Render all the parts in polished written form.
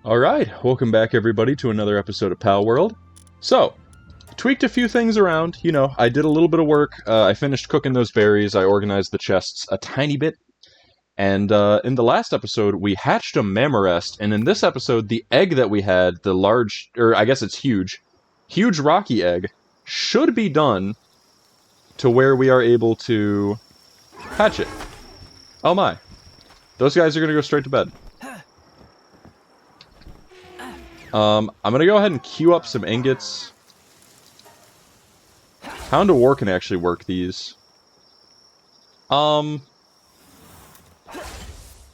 Alright, welcome back everybody to another episode of Palworld. So, tweaked a few things around, you know, I did a little bit of work, I finished cooking those berries, I organized the chests a tiny bit, and in the last episode we hatched a Mammarest, and in this episode the egg that we had, the large, or I guess it's huge rocky egg, should be done to where we are able to hatch it. Oh my, those guys are gonna go straight to bed. I'm gonna go ahead and queue up some ingots. Hound of War can actually work these. Okay.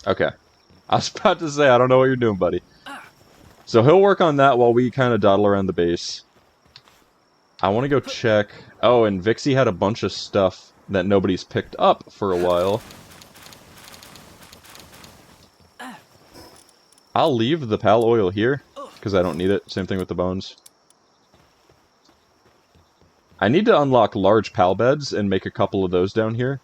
I was about to say, I don't know what you're doing, buddy. So he'll work on that while we kind of dawdle around the base. I want to go check... Oh, and Vixie had a bunch of stuff that nobody's picked up for a while. I'll leave the pal oil here, because I don't need it. Same thing with the bones. I need to unlock large pal beds and make a couple of those down here.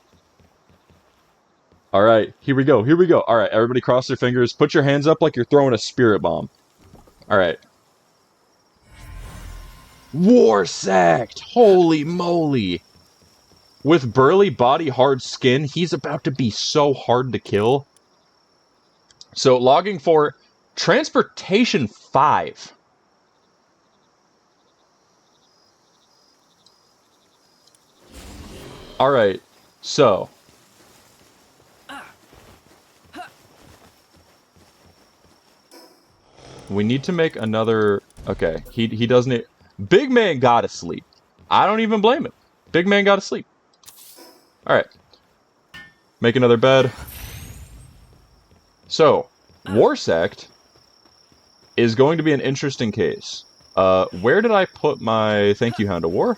Alright, here we go, here we go. Alright, everybody cross their fingers. Put your hands up like you're throwing a spirit bomb. Alright. War Sect! Holy moly! With burly body, hard skin, he's about to be so hard to kill. So, logging for Transportation 5. Alright, so... we need to make another... Okay, he doesn't... Big man gotta sleep. I don't even blame him. Big man gotta sleep. Alright. Make another bed. So, War Sect is going to be an interesting case. Where did I put my... Thank you, Hound of War.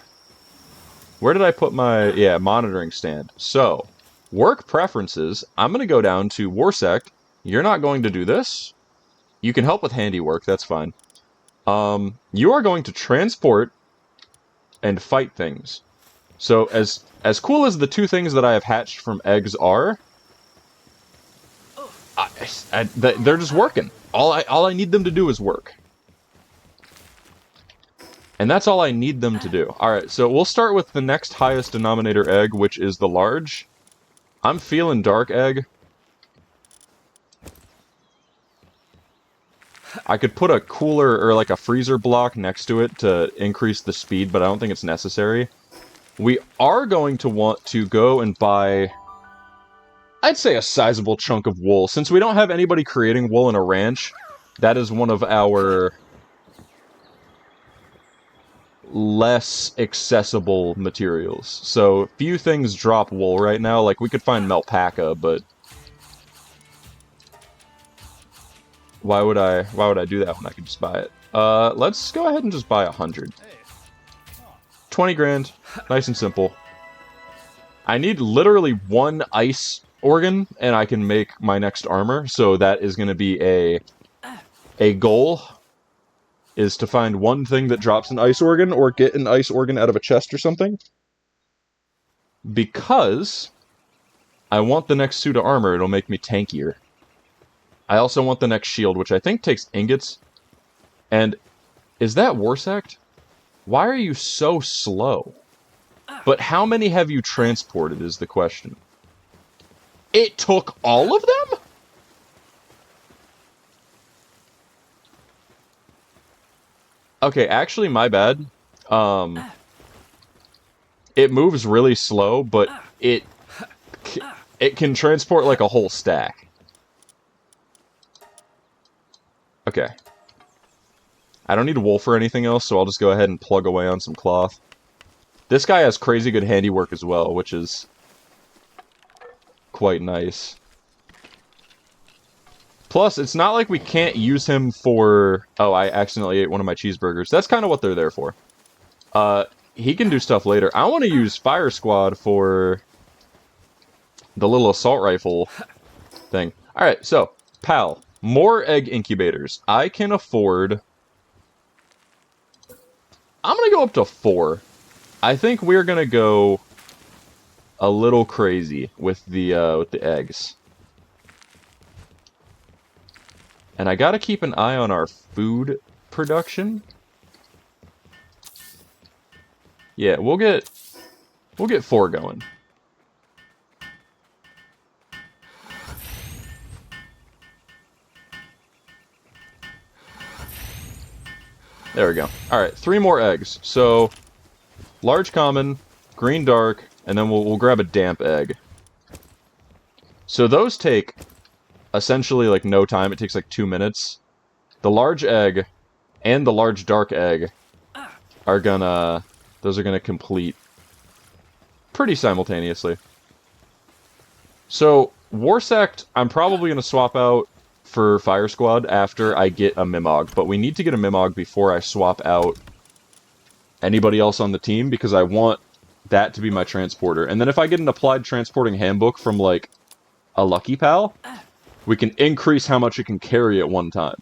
Where did I put my... Yeah, monitoring stand. So, work preferences. I'm going to go down to War Sect. You're not going to do this. You can help with handiwork, that's fine. You are going to transport and fight things. So, as cool as the two things that I have hatched from eggs are... they're just working. All I need them to do is work. And that's all I need them to do. Alright, so we'll start with the next highest denominator egg, which is the large. I'm feeling dark egg. I could put a cooler or like a freezer block next to it to increase the speed, but I don't think it's necessary. We are going to want to go and buy... I'd say a sizable chunk of wool. Since we don't have anybody creating wool in a ranch, that is one of our less accessible materials. So, few things drop wool right now. Like, we could find Melpaca, but... Why would I do that when I could just buy it? Let's go ahead and just buy 100. 20 grand. Nice and simple. I need literally one ice organ, and I can make my next armor, so that is going to be a goal, is to find one thing that drops an ice organ, or get an ice organ out of a chest or something. Because I want the next suit of armor, it'll make me tankier. I also want the next shield, which I think takes ingots. And, is that War Sect? Why are you so slow? But how many have you transported is the question. It took all of them? Okay, actually, my bad. It moves really slow, but it can transport like a whole stack. Okay. I don't need wool for anything else, so I'll just go ahead and plug away on some cloth. This guy has crazy good handiwork as well, which is quite nice. Plus, it's not like we can't use him for... Oh, I accidentally ate one of my cheeseburgers. That's kind of what they're there for. He can do stuff later. I want to use Fire Squad for the little assault rifle thing. Alright, so, pal. More egg incubators. I can afford... I'm gonna go up to 4. I think we're gonna go a little crazy with the eggs. And I gotta keep an eye on our food production. Yeah, we'll get 4 going. There we go. Alright, 3 more eggs. So, large common, green dark, and then we'll grab a damp egg. So those take essentially like no time. It takes like 2 minutes. The large egg and the large dark egg are gonna... those are gonna complete pretty simultaneously. So, Warsect, I'm probably gonna swap out for Fire Squad after I get a Mimog, but we need to get a Mimog before I swap out anybody else on the team, because I want that to be my transporter. And then if I get an applied transporting handbook from, like, a Lucky Pal, we can increase how much it can carry at one time.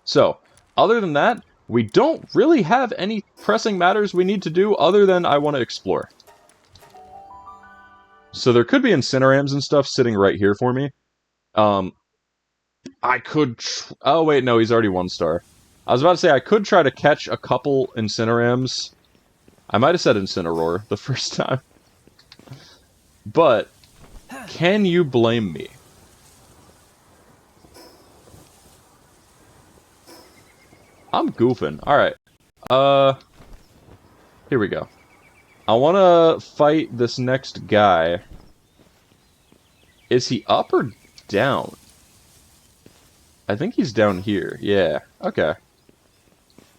So, other than that, we don't really have any pressing matters we need to do other than I want to explore. So there could be Incinerams and stuff sitting right here for me. I could... oh, wait, no, he's already 1 star. I was about to say, I could try to catch a couple Incinerams. I might have said Incineroar the first time. But, can you blame me? I'm goofing. Alright. Here we go. I want to fight this next guy. Is he up or down? I think he's down here. Yeah. Okay.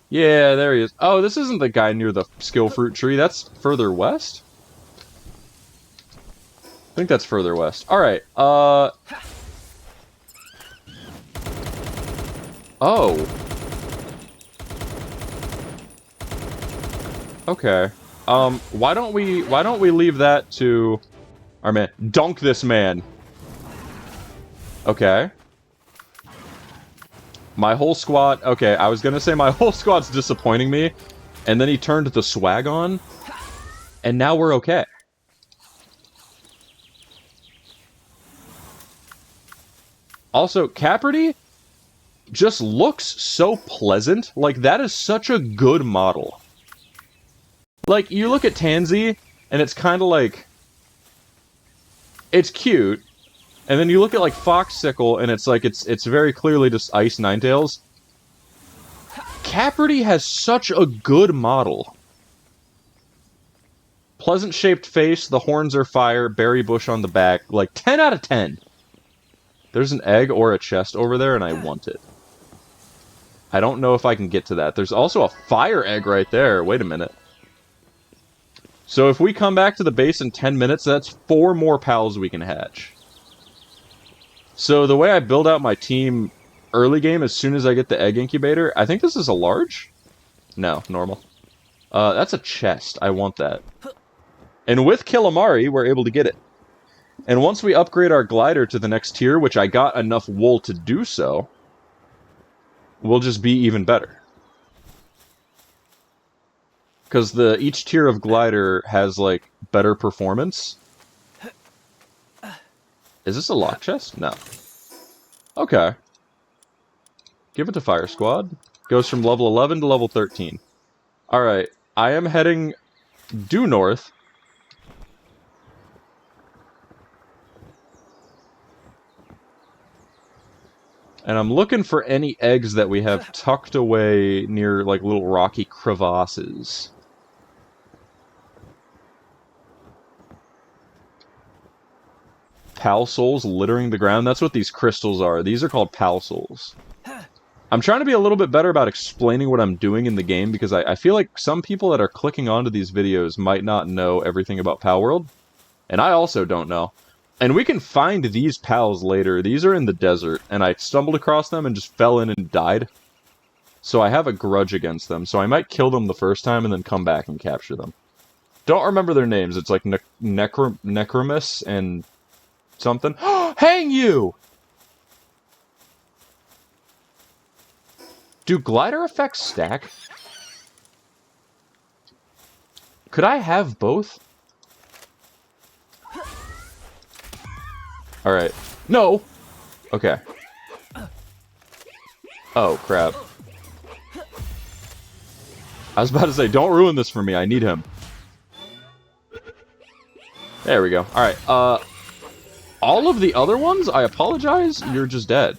Yeah, there he is. Oh, this isn't the guy near the skill fruit tree. That's further west? I think that's further west. Alright, oh. Okay. Why don't we leave that to our man? Dunk this man. Okay. My whole squad... okay, I was gonna say my whole squad's disappointing me, and then he turned the swag on, and now we're okay. Also, Caperty just looks so pleasant. Like, that is such a good model. Like, you look at Tansy, and it's kind of like... it's cute. And then you look at, like, Foxicle, and it's like, it's very clearly just Ice Ninetales. Caperty has such a good model. Pleasant-shaped face, the horns are fire, berry bush on the back. Like, 10 out of 10. There's an egg or a chest over there, and I want it. I don't know if I can get to that. There's also a fire egg right there. Wait a minute. So if we come back to the base in 10 minutes, that's 4 more pals we can hatch. So the way I build out my team early game, as soon as I get the egg incubator... I think this is a large? No, normal. That's a chest. I want that. And with Killamari, we're able to get it. And once we upgrade our glider to the next tier, which I got enough wool to do so, we'll just be even better. Because each tier of glider has, like, better performance. Is this a lock chest? No. Okay. Give it to Fire Squad. Goes from level 11 to level 13. Alright, I am heading due north. And I'm looking for any eggs that we have tucked away near, like, little rocky crevasses. Pal souls littering the ground? That's what these crystals are. These are called pal souls. I'm trying to be a little bit better about explaining what I'm doing in the game, because I feel like some people that are clicking onto these videos might not know everything about Palworld. And I also don't know. And we can find these pals later. These are in the desert, and I stumbled across them and just fell in and died. So I have a grudge against them, so I might kill them the first time and then come back and capture them. Don't remember their names. It's like Necromus and something. Hang you! Do glider effects stack? Could I have both? Alright. No! Okay. Oh, crap. I was about to say, don't ruin this for me. I need him. There we go. Alright, all of the other ones, I apologize, you're just dead.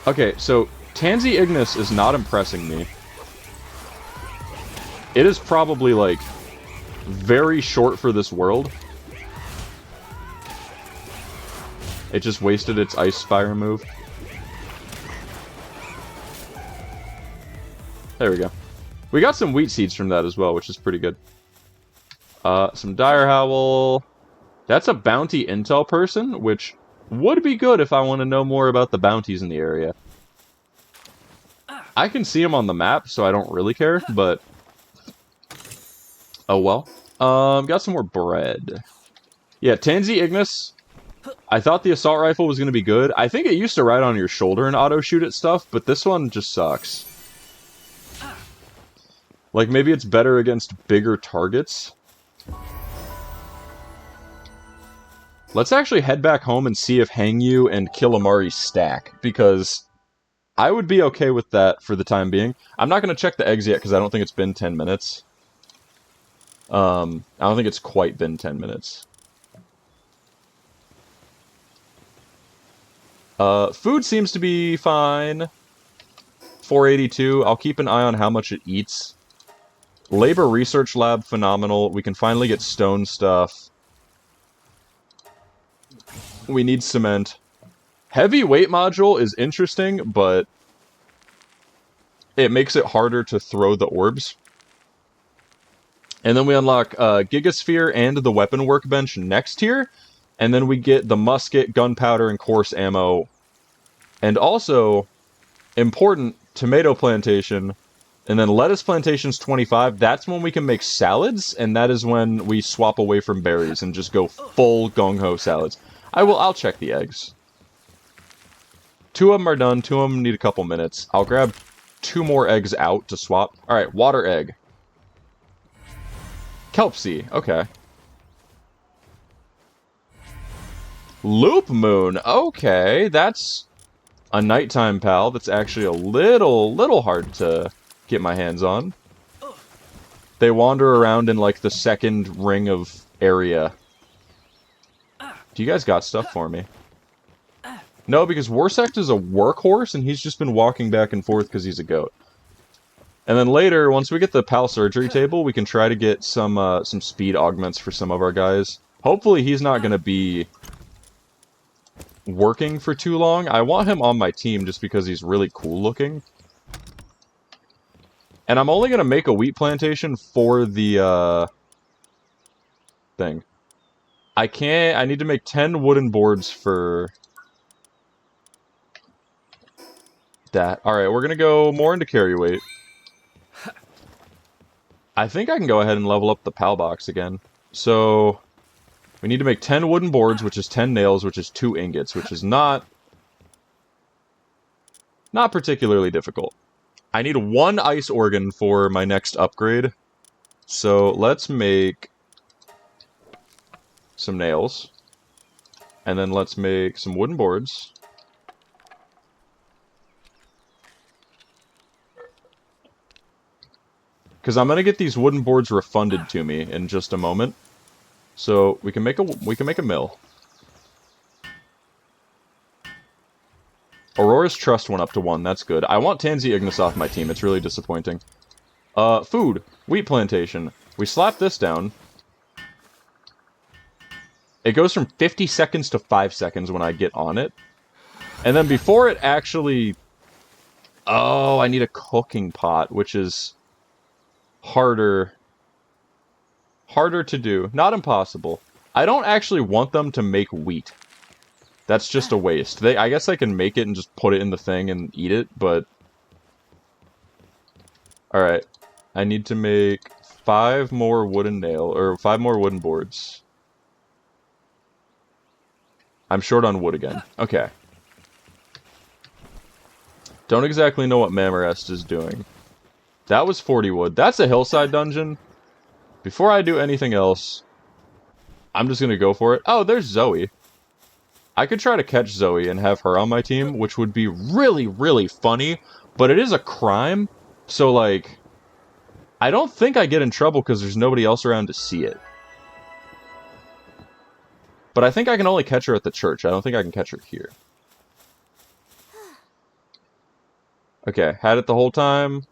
Okay, so Tansy Ignis is not impressing me. It is probably, like, very short for this world. It just wasted its Ice Fire move. There we go. We got some wheat seeds from that as well, which is pretty good. Some Dire Howl. That's a bounty intel person, which would be good if I want to know more about the bounties in the area. I can see them on the map, so I don't really care, but... oh well. Got some more bread. Yeah, Tansy Ignis. I thought the assault rifle was going to be good. I think it used to ride on your shoulder and auto-shoot at stuff, but this one just sucks. Like, maybe it's better against bigger targets. Let's actually head back home and see if Hangyu and Killamari stack, because I would be okay with that for the time being. I'm not going to check the eggs yet, because I don't think it's been 10 minutes. I don't think it's quite been 10 minutes. Food seems to be fine. 482. I'll keep an eye on how much it eats. Labor Research Lab, phenomenal. We can finally get stone stuff. We need cement. Heavy weight module is interesting, but it makes it harder to throw the orbs. And then we unlock Gigasphere and the weapon workbench next here. And then we get the musket, gunpowder, and coarse ammo. And also, important, tomato plantation. And then lettuce plantation's 25. That's when we can make salads, and that is when we swap away from berries and just go full gung-ho salads. I'll check the eggs. 2 of them are done. 2 of them need a couple minutes. I'll grab 2 more eggs out to swap. Alright, water egg. Kelp sea, okay. Loop moon, okay. That's a nighttime pal that's actually a little hard to get my hands on. They wander around in, like, the second ring of area. Do you guys got stuff for me? No, because Warsect is a workhorse, and he's just been walking back and forth because he's a goat. And then later, once we get the PAL surgery table, we can try to get some speed augments for some of our guys. Hopefully he's not going to be working for too long. I want him on my team just because he's really cool looking. And I'm only going to make a wheat plantation for the, thing. I need to make 10 wooden boards for that. Alright, we're going to go more into carry weight. I think I can go ahead and level up the PAL box again. So, we need to make 10 wooden boards, which is 10 nails, which is 2 ingots, which is not particularly difficult. I need 1 ice organ for my next upgrade. So, let's make some nails. And then let's make some wooden boards. Because I'm going to get these wooden boards refunded to me in just a moment. So, we can make a mill. Aurora's trust went up to 1, that's good. I want Tansy Ignis off my team, it's really disappointing. Food. Wheat plantation. We slap this down. It goes from 50 seconds to 5 seconds when I get on it. And then before it actually... oh, I need a cooking pot, which is harder to do. Not impossible. I don't actually want them to make wheat. That's just a waste. I guess I can make it and just put it in the thing and eat it, but... alright. I need to make 5 more wooden or 5 more wooden boards. I'm short on wood again. Okay. Don't exactly know what Mamarest is doing. That was 40 wood. That's a hillside dungeon. Before I do anything else, I'm just gonna go for it. Oh, there's Zoe. I could try to catch Zoe and have her on my team, which would be really, really funny, but it is a crime, so, like, I don't think I get in trouble because there's nobody else around to see it. But I think I can only catch her at the church. I don't think I can catch her here. Okay, had it the whole time.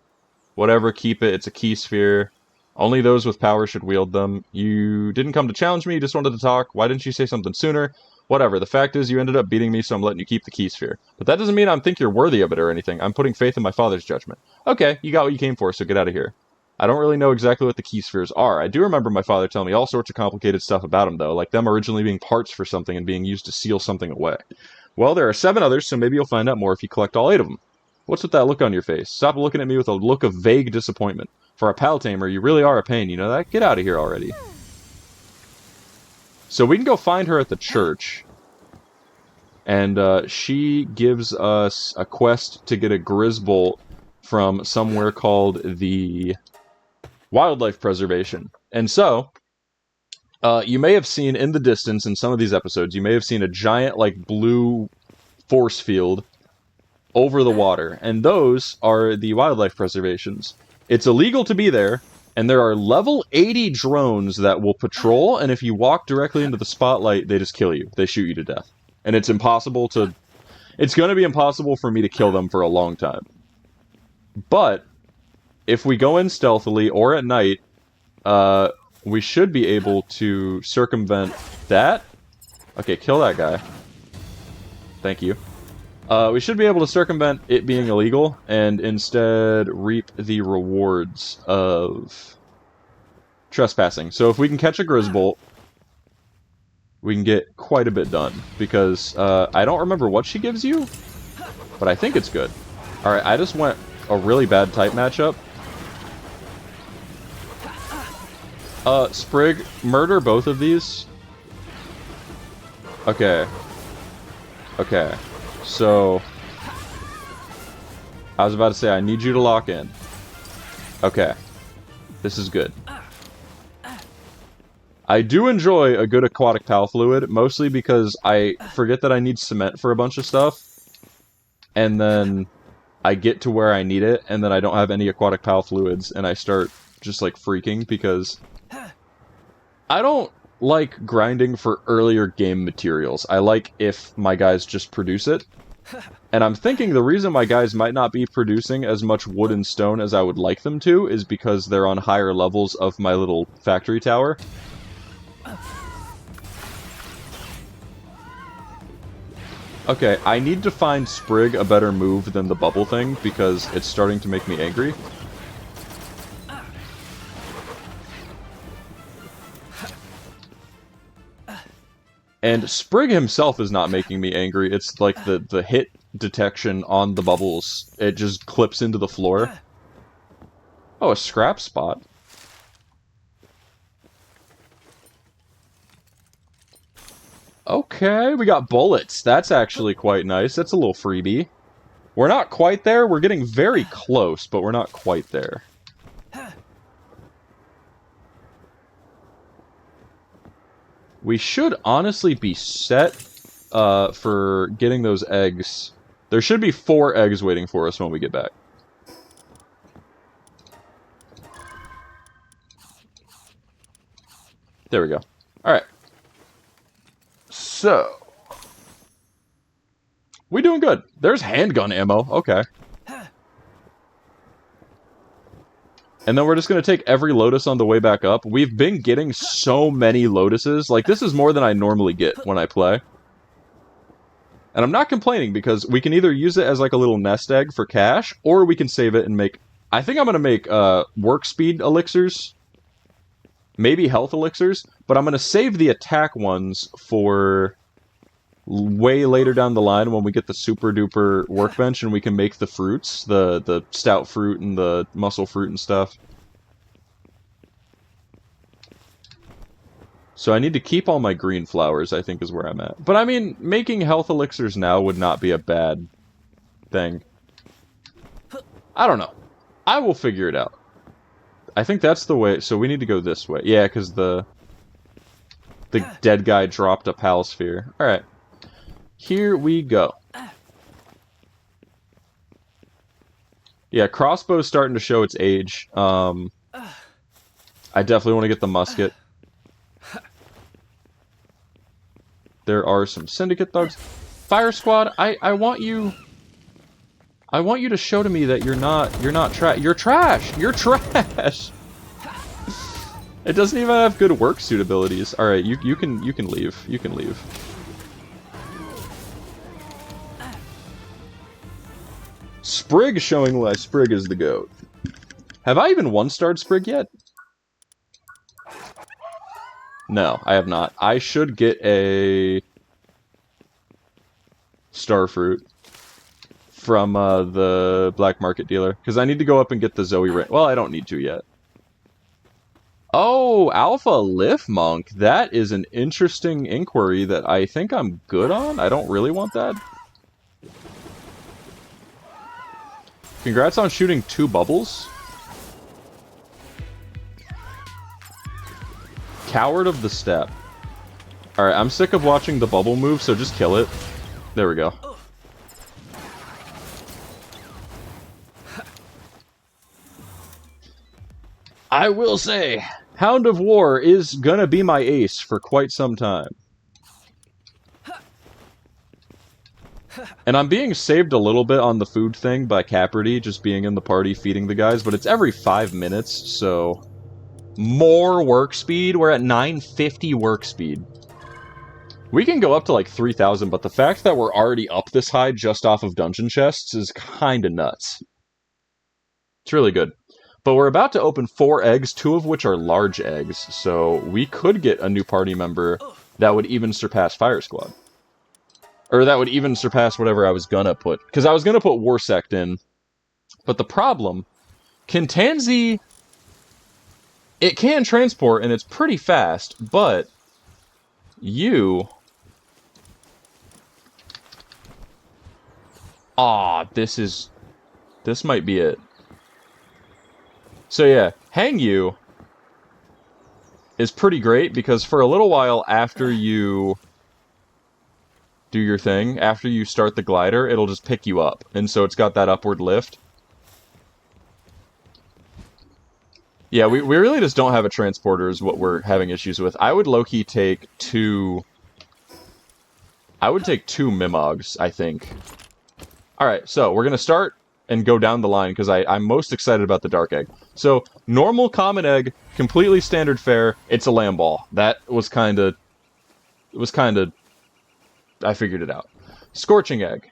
Whatever, keep it. It's a key sphere. Only those with power should wield them. You didn't come to challenge me, you just wanted to talk. Why didn't you say something sooner? Whatever, the fact is you ended up beating me, so I'm letting you keep the key sphere. But that doesn't mean I think you're worthy of it or anything. I'm putting faith in my father's judgment. Okay, you got what you came for, so get out of here. I don't really know exactly what the key spheres are. I do remember my father telling me all sorts of complicated stuff about them, though, like them originally being parts for something and being used to seal something away. Well, there are 7 others, so maybe you'll find out more if you collect all 8 of them. What's with that look on your face? Stop looking at me with a look of vague disappointment. For a pal tamer, you really are a pain, you know that? Get out of here already. So we can go find her at the church. And she gives us a quest to get a Grizzbolt from somewhere called the Wildlife Preservation. And so, you may have seen in the distance in some of these episodes, you may have seen a giant, like, blue force field over the water. And those are the wildlife preservations. It's illegal to be there, and there are level 80 drones that will patrol, and if you walk directly into the spotlight, they just kill you. They shoot you to death. And it's impossible to... It's going to be impossible for me to kill them for a long time. But, if we go in stealthily, or at night, we should be able to circumvent that. Okay, kill that guy. Thank you. We should be able to circumvent it being illegal, and instead reap the rewards of trespassing. So if we can catch a Grizzbolt, we can get quite a bit done. Because, I don't remember what she gives you, but I think it's good. Alright, I just went a really bad type matchup. Sprig, murder both of these. Okay. Okay. So, I was about to say, I need you to lock in. Okay. This is good. I do enjoy a good aquatic pal fluid, mostly because I forget that I need cement for a bunch of stuff, and then I get to where I need it, and then I don't have any aquatic pal fluids, and I start just, like, freaking, because I don't like grinding for earlier game materials. I like if my guys just produce it. And I'm thinking the reason my guys might not be producing as much wood and stone as I would like them to is because they're on higher levels of my little factory tower. Okay, I need to find Sprig a better move than the bubble thing because it's starting to make me angry. And Sprig himself is not making me angry. It's like the hit detection on the bubbles. It just clips into the floor. Oh, a scrap spot. Okay, we got bullets. That's actually quite nice. That's a little freebie. We're not quite there. We're getting very close, but we're not quite there. We should honestly be set for getting those eggs. There should be 4 eggs waiting for us when we get back. There we go. Alright. So. We doing good. There's handgun ammo. Okay. And then we're just going to take every Lotus on the way back up. We've been getting so many Lotuses. Like, this is more than I normally get when I play. And I'm not complaining, because we can either use it as, like, a little nest egg for cash, or we can save it and make... I think I'm going to make, work speed elixirs. Maybe health elixirs. But I'm going to save the attack ones for... way later down the line when we get the super duper workbench and we can make the fruits, the stout fruit and the muscle fruit and stuff. So I need to keep all my green flowers, I think is where I'm at. But I mean, making health elixirs now would not be a bad thing. I don't know. I will figure it out. I think that's the way, so we need to go this way. Yeah, because the... The dead guy dropped a pal sphere. Alright. Here we go. Yeah, crossbow's starting to show its age. I definitely want to get the musket. There are some syndicate thugs. Fire squad, I want you to show to me that you're not trash. You're trash. You're trash. It doesn't even have good work suit abilities. All right, you can leave. You can leave. Sprig showing why Sprig is the GOAT. Have I even one-starred Sprig yet? No, I have not. I should get a Starfruit from the black market dealer, because I need to go up and get the Zoe ring. Well, I don't need to yet. Oh, Alpha Lift Monk. That is an interesting inquiry that I think I'm good on. I don't really want that. Congrats on shooting 2 bubbles. Coward of the Steppe. Alright, I'm sick of watching the bubble move, so just kill it. There we go. I will say, Hound of War is gonna be my ace for quite some time. And I'm being saved a little bit on the food thing by Caperty, just being in the party feeding the guys, but it's every 5 minutes, so... More work speed? We're at 950 work speed. We can go up to like 3,000, but the fact that we're already up this high just off of dungeon chests is kinda nuts. It's really good. But we're about to open 4 eggs, 2 of which are large eggs, so we could get a new party member that would even surpass Fire Squad. Or that would even surpass whatever I was gonna put. Because I was gonna put Warsect in. But the problem... Kintanzi... It can transport, and it's pretty fast, but... You... Aw, this might be it. So yeah, Hang You... is pretty great, because for a little while after you... do your thing, after you start the glider, it'll just pick you up. And so it's got that upward lift. Yeah, we really just don't have a transporter is what we're having issues with. I would low-key take 2... I would take 2 Mimogs, I think. Alright, so we're gonna start and go down the line, because I'm most excited about the Dark Egg. So, normal common egg, completely standard fare, it's a lamb ball. That was kinda... It was kinda... I figured it out. Scorching Egg.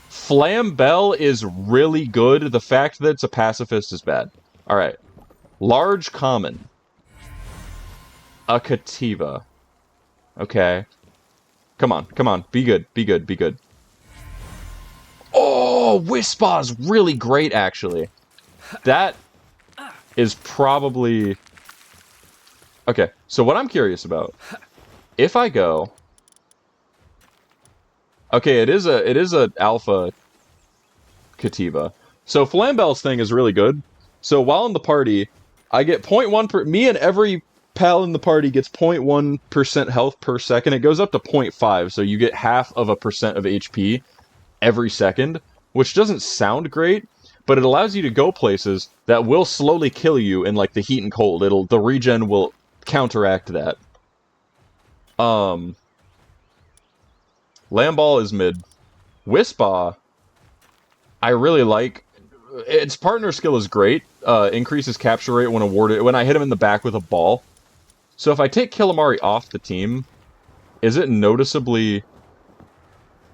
Flambell is really good. The fact that it's a pacifist is bad. Alright. Large Common. A Cativa. Okay. Come on, come on. Be good, be good, be good. Oh, Wispa's really great, actually. That is probably... Okay, so what I'm curious about... If I go... Okay, it is a alpha Cativa. So Flambell's thing is really good. So while in the party, I get 0.1 me and every pal in the party gets 0.1% health per second. It goes up to 0.5, so you get half of a percent of HP every second, which doesn't sound great, but it allows you to go places that will slowly kill you in like the heat and cold. The regen will counteract that. Lamball is mid. Wispa, I really like. Its partner skill is great. Increases capture rate when awarded when I hit him in the back with a ball. So if I take Killamari off the team, is it noticeably...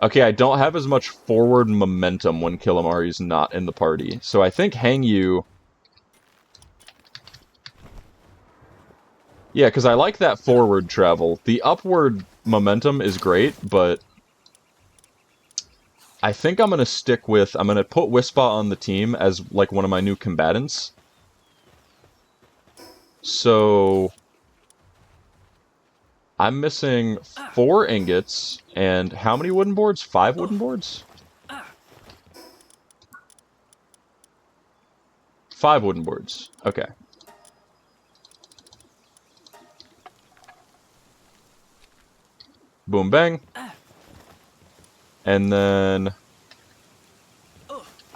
Okay, I don't have as much forward momentum when Killamari's not in the party. So I think Hang You... Yeah, because I like that forward travel. The upward momentum is great, but... I think I'm going to stick with... I'm going to put Wispa on the team as, like, one of my new combatants. So... I'm missing 4 ingots, and how many wooden boards? 5 wooden boards? 5 wooden boards. Okay. Boom, bang. And then...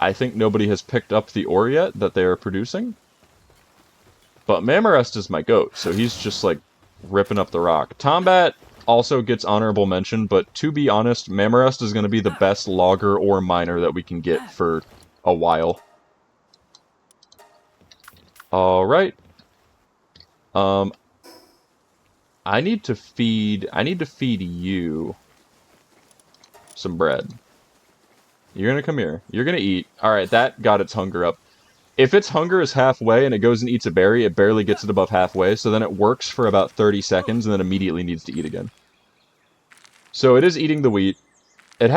I think nobody has picked up the ore yet that they are producing. But Mamarest is my goat, so he's just, like, ripping up the rock. Tombat also gets honorable mention, but to be honest, Mamarest is going to be the best logger or miner that we can get for a while. Alright. I need to feed you some bread. You're gonna come here. You're gonna eat. Alright, that got its hunger up. If its hunger is halfway and it goes and eats a berry, it barely gets it above halfway, so then it works for about 30 seconds and then immediately needs to eat again. So it is eating the wheat. They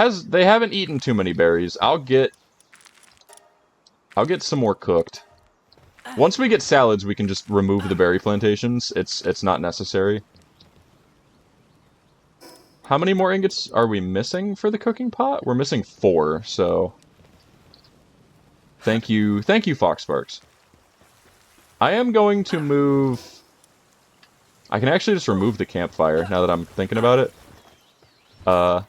haven't eaten too many berries. I'll get some more cooked. Once we get salads, we can just remove the berry plantations. It's not necessary. How many more ingots are we missing for the cooking pot? We're missing 4, so... Thank you, Foxsparks. I am going to move... I can actually just remove the campfire, now that I'm thinking about it. I'll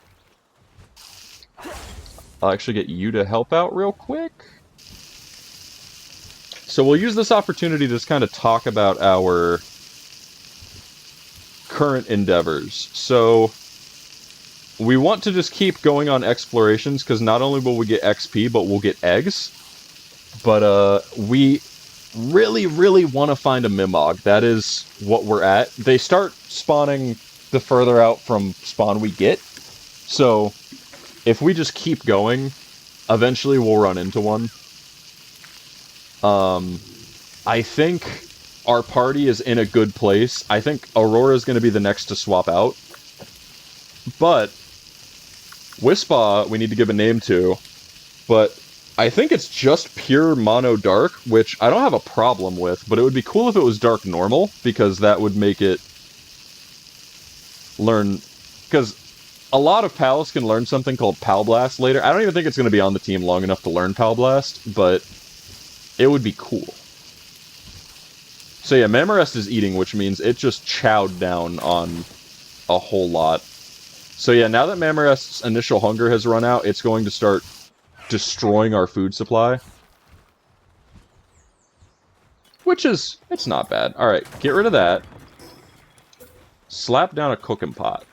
actually get you to help out real quick. So we'll use this opportunity to just kind of talk about our current endeavors. So... we want to just keep going on explorations, because not only will we get XP, but we'll get eggs. But, we really, really want to find a Mimog. That is what we're at. They start spawning the further out from spawn we get. So, if we just keep going, eventually we'll run into one. I think our party is in a good place. I think Aurora's going to be the next to swap out. But... Wispa, we need to give a name to, but I think it's just pure mono dark, which I don't have a problem with, but it would be cool if it was dark normal, because that would make it learn, because a lot of pals can learn something called Pal Blast later. I don't even think it's going to be on the team long enough to learn Pal Blast, but it would be cool. So yeah, Mamarest is eating, which means it just chowed down on a whole lot. So yeah, now that Mamarest's initial hunger has run out, it's going to start destroying our food supply. Which is, it's not bad. Alright, get rid of that. Slap down a cooking pot.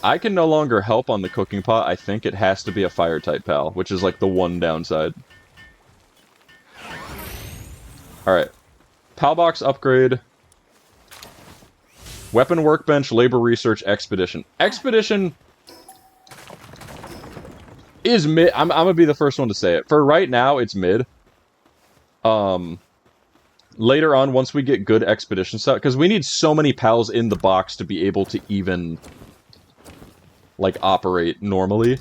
I can no longer help on the cooking pot. I think it has to be a fire-type pal, which is like the one downside. Alright. Pal box upgrade. Weapon workbench, labor research, expedition. Expedition is mid. I'm gonna be the first one to say it. For right now, it's mid. Later on, once we get good expedition stuff, because we need so many pals in the box to be able to even, like, operate normally.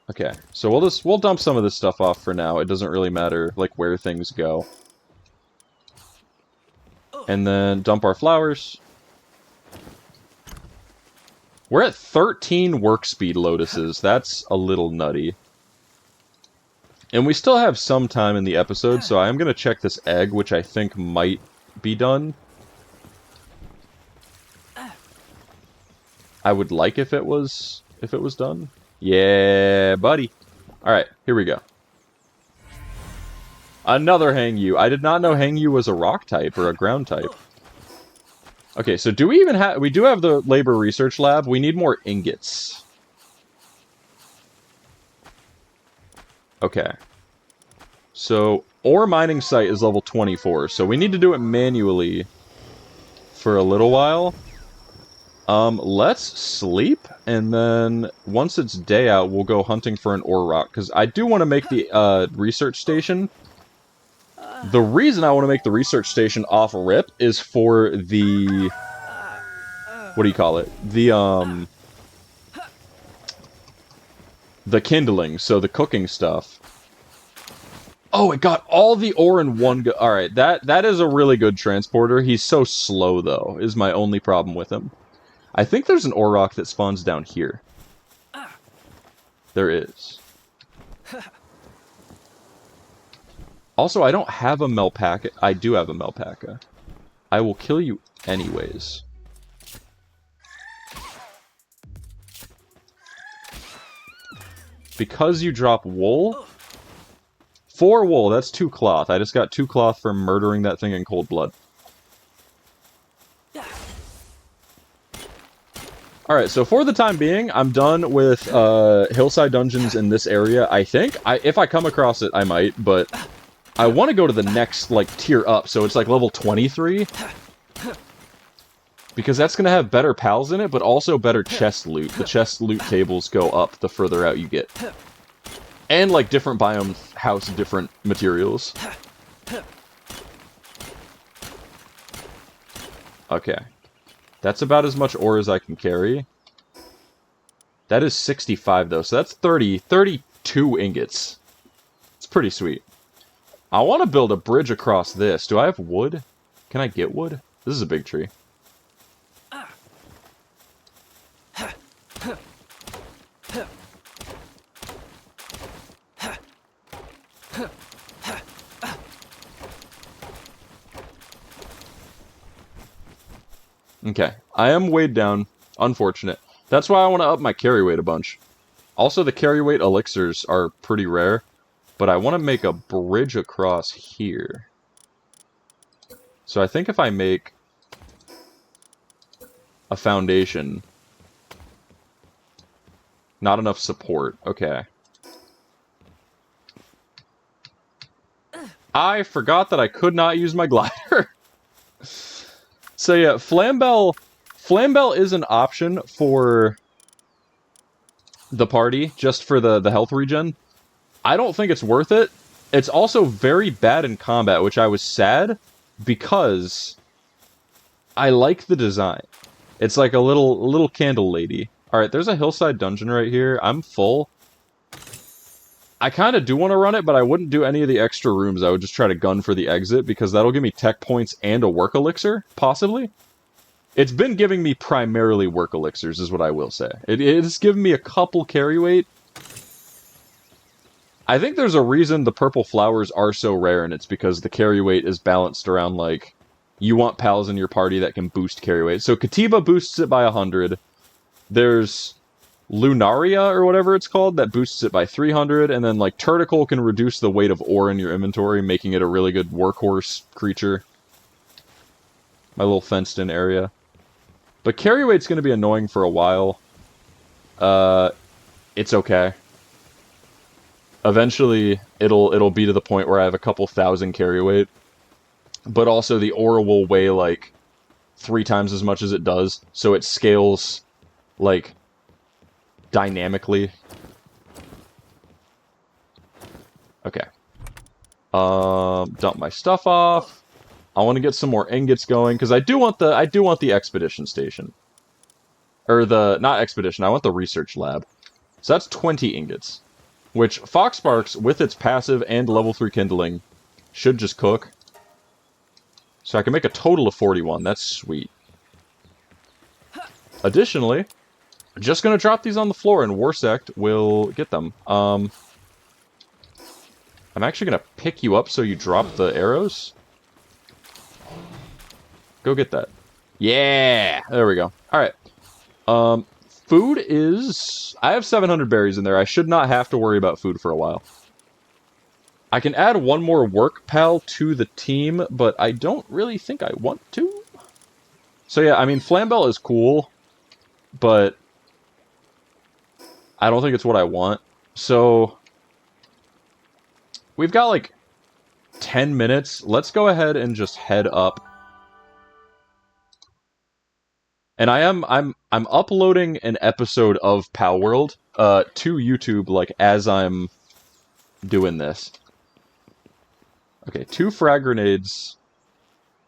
Okay, so we'll dump some of this stuff off for now. It doesn't really matter, like, where things go. And then dump our flowers. We're at 13 work speed lotuses. That's a little nutty. And we still have some time in the episode, so I am going to check this egg, which I think might be done. I would like if it was done. Yeah, buddy. Alright, here we go. Another Hangyu. I did not know Hangyu was a rock type or a ground type. Okay, so do we even have... We do have the labor research lab. We need more ingots. Okay. So, ore mining site is level 24, so we need to do it manually for a little while. Let's sleep, and then once it's day out, we'll go hunting for an ore rock, because I do want to make the research station. The reason I want to make the research station off rip is for the... What do you call it? The kindling, so the cooking stuff. Oh, it got all the ore in one go... Alright, that is a really good transporter. He's so slow, though, is my only problem with him. I think there's an ore rock that spawns down here. There is. Also, I don't have a Melpaca. I do have a Melpaca. I will kill you anyways. Because you drop wool? 4 wool, that's 2 cloth. I just got 2 cloth for murdering that thing in cold blood. Alright, so for the time being, I'm done with hillside dungeons in this area, I think. If I come across it, I might, but I want to go to the next, like, tier up, so it's like level 23. Because that's going to have better pals in it, but also better chest loot. The chest loot tables go up the further out you get. And, like, different biomes house different materials. Okay. That's about as much ore as I can carry. That is 65, though, so that's 32 ingots. It's pretty sweet. I want to build a bridge across this. Do I have wood? Can I get wood? This is a big tree. Okay, I am weighed down. Unfortunate. That's why I want to up my carry weight a bunch. Also, the carry weight elixirs are pretty rare, but I want to make a bridge across here. So I think if I make a foundation... Not enough support. Okay. I forgot that I could not use my glider. So yeah, Flambell is an option for the party, just for the health regen. I don't think it's worth it. It's also very bad in combat, which I was sad, because I like the design. It's like a little candle lady. Alright, there's a hillside dungeon right here. I'm full. I kind of do want to run it, but I wouldn't do any of the extra rooms. I would just try to gun for the exit, because that'll give me tech points and a work elixir, possibly. It's been giving me primarily work elixirs, is what I will say. It's given me a couple carry weight. I think there's a reason the purple flowers are so rare, and it's because the carry weight is balanced around, like, you want pals in your party that can boost carry weight. So Katiba boosts it by 100. There's Lunaria, or whatever it's called, that boosts it by 300, and then, like, Turticle can reduce the weight of ore in your inventory, making it a really good workhorse creature. My little fenced-in area. But carry weight's going to be annoying for a while. It's okay. Eventually, it'll be to the point where I have a couple thousand carry weight. But also, the ore will weigh, like, 3 times as much as it does, so it scales, like, dynamically. Okay. Dump my stuff off. I want to get some more ingots going, because I do want the expedition station. Or not expedition, I want the research lab. So that's 20 ingots. Which, Foxsparks, with its passive and level 3 kindling, should just cook. So I can make a total of 41, that's sweet. Additionally, just gonna drop these on the floor, and Warsect will get them. I'm actually gonna pick you up so you drop the arrows. Go get that. Yeah! There we go. Alright. Food is... I have 700 berries in there. I should not have to worry about food for a while. I can add one more work pal to the team, but I don't really think I want to. So yeah, I mean, Flambell is cool, but I don't think it's what I want. So we've got like 10 minutes. Let's go ahead and just head up. And I'm uploading an episode of Palworld to YouTube, like, as I'm doing this. Okay, 2 frag grenades.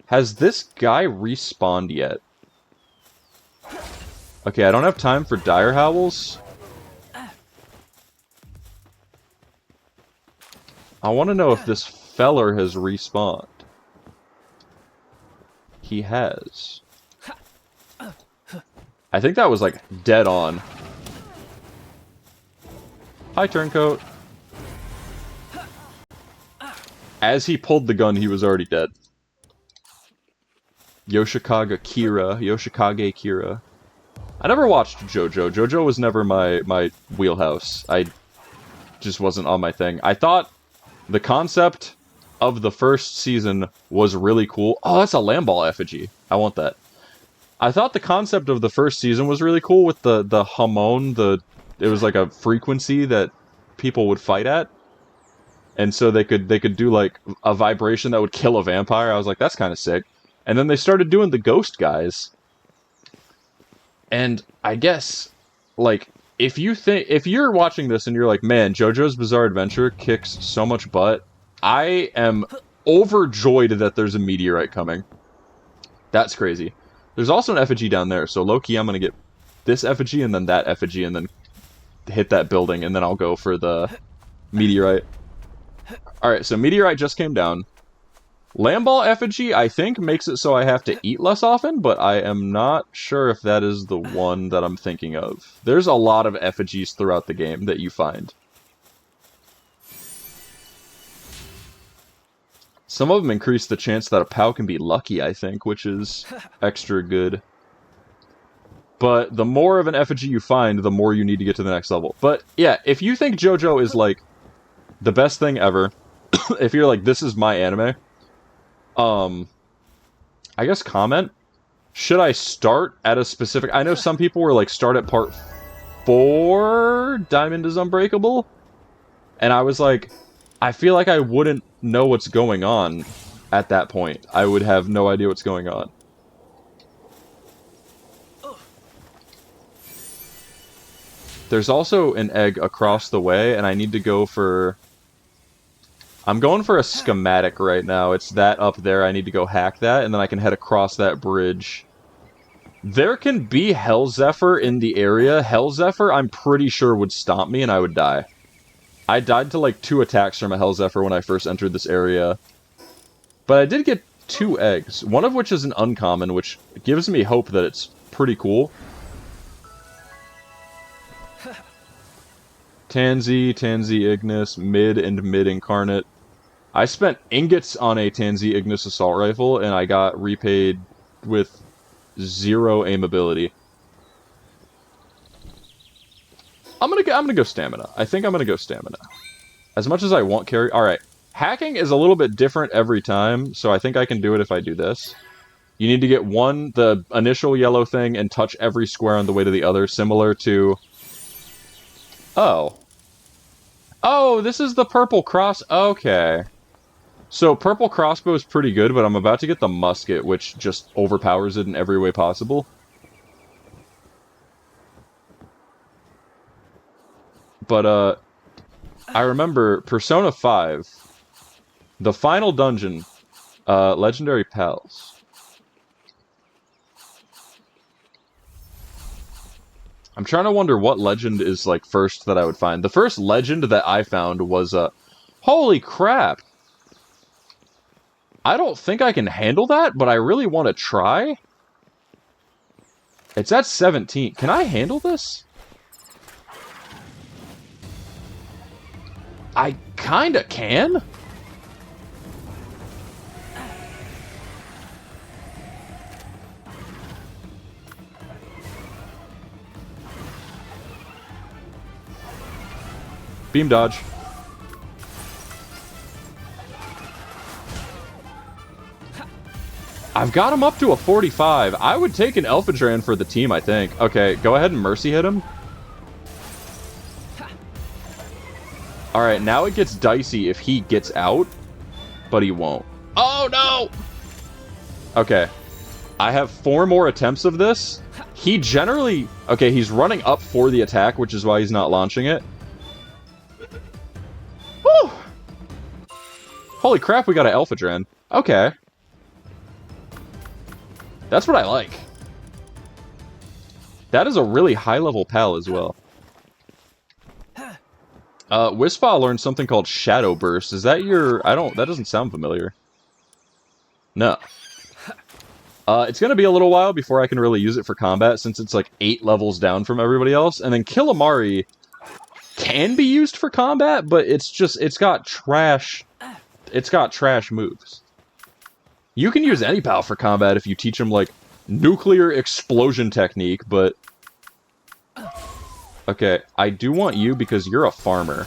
Has this guy respawned yet? Okay, I don't have time for dire howls. I want to know if this feller has respawned. He has. I think that was, like, dead on. Hi, Turncoat. As he pulled the gun, he was already dead. Yoshikage Kira. I never watched JoJo. JoJo was never my wheelhouse. I just wasn't on my thing. I thought the concept of the first season was really cool. Oh, that's a Lamball effigy. I want that. I thought the concept of the first season was really cool with the Hamon, it was like a frequency that people would fight at. And so they could do like a vibration that would kill a vampire. I was like, that's kind of sick. And then they started doing the ghost guys. And I guess, like, if you're watching this and you're like, man, JoJo's Bizarre Adventure kicks so much butt, I am overjoyed that there's a meteorite coming. That's crazy. There's also an effigy down there, so low-key I'm gonna get this effigy and then that effigy and then hit that building, and then I'll go for the meteorite. Alright, so meteorite just came down. Lamball effigy, I think, makes it so I have to eat less often, but I am not sure if that is the one that I'm thinking of. There's a lot of effigies throughout the game that you find. Some of them increase the chance that a POW can be lucky, I think, which is extra good. But the more of an effigy you find, the more you need to get to the next level. But yeah, if you think JoJo is like the best thing ever, if you're like, this is my anime, I guess comment. Should I start at a specific... I know some people were like, start at part 4, Diamond is Unbreakable. And I was like, I feel like I wouldn't know what's going on at that point. I would have no idea what's going on. There's also an egg across the way, and I need to go for... I'm going for a schematic right now. It's that up there. I need to go hack that, and then I can head across that bridge. There can be Hell Zephyr in the area. Hell Zephyr, I'm pretty sure, would stomp me, and I would die. I died to, like, 2 attacks from a Hell Zephyr when I first entered this area. But I did get 2 eggs, one of which is an uncommon, which gives me hope that it's pretty cool. Tansy, Ignis, Mid, and Mid Incarnate. I spent ingots on a Tansy Ignis assault rifle, and I got repaid with 0 aim ability. I'm gonna go stamina. I think I'm gonna go stamina. As much as I want carry... Alright. Hacking is a little bit different every time, so I think I can do it if I do this. You need to get the initial yellow thing, and touch every square on the way to the other, similar to... Oh. Oh, this is the purple cross... Okay. So, purple crossbow is pretty good, but I'm about to get the musket, which just overpowers it in every way possible. But, I remember Persona 5, the final dungeon, Legendary Pals. I'm trying to wonder what legend is, like, first that I would find. The first legend that I found was, holy crap! I don't think I can handle that, but I really want to try. It's at 17. Can I handle this? I kinda can? Beam dodge. I've got him up to a 45. I would take an Elphadran for the team, I think. Okay, go ahead and Mercy hit him. Alright, now it gets dicey if he gets out, but he won't. Oh, no! Okay. I have 4 more attempts of this. He generally... Okay, he's running up for the attack, which is why he's not launching it. Woo! Holy crap, we got an Elphadran. Okay. That's what I like. That is a really high-level pal as well. Wispa learned something called Shadow Burst. Is that your... that doesn't sound familiar. No. It's gonna be a little while before I can really use it for combat, since it's like 8 levels down from everybody else. And then Killamari can be used for combat, but it's got trash... It's got trash moves. You can use any pal for combat if you teach him, like, nuclear explosion technique, but... Okay, I do want you because you're a farmer.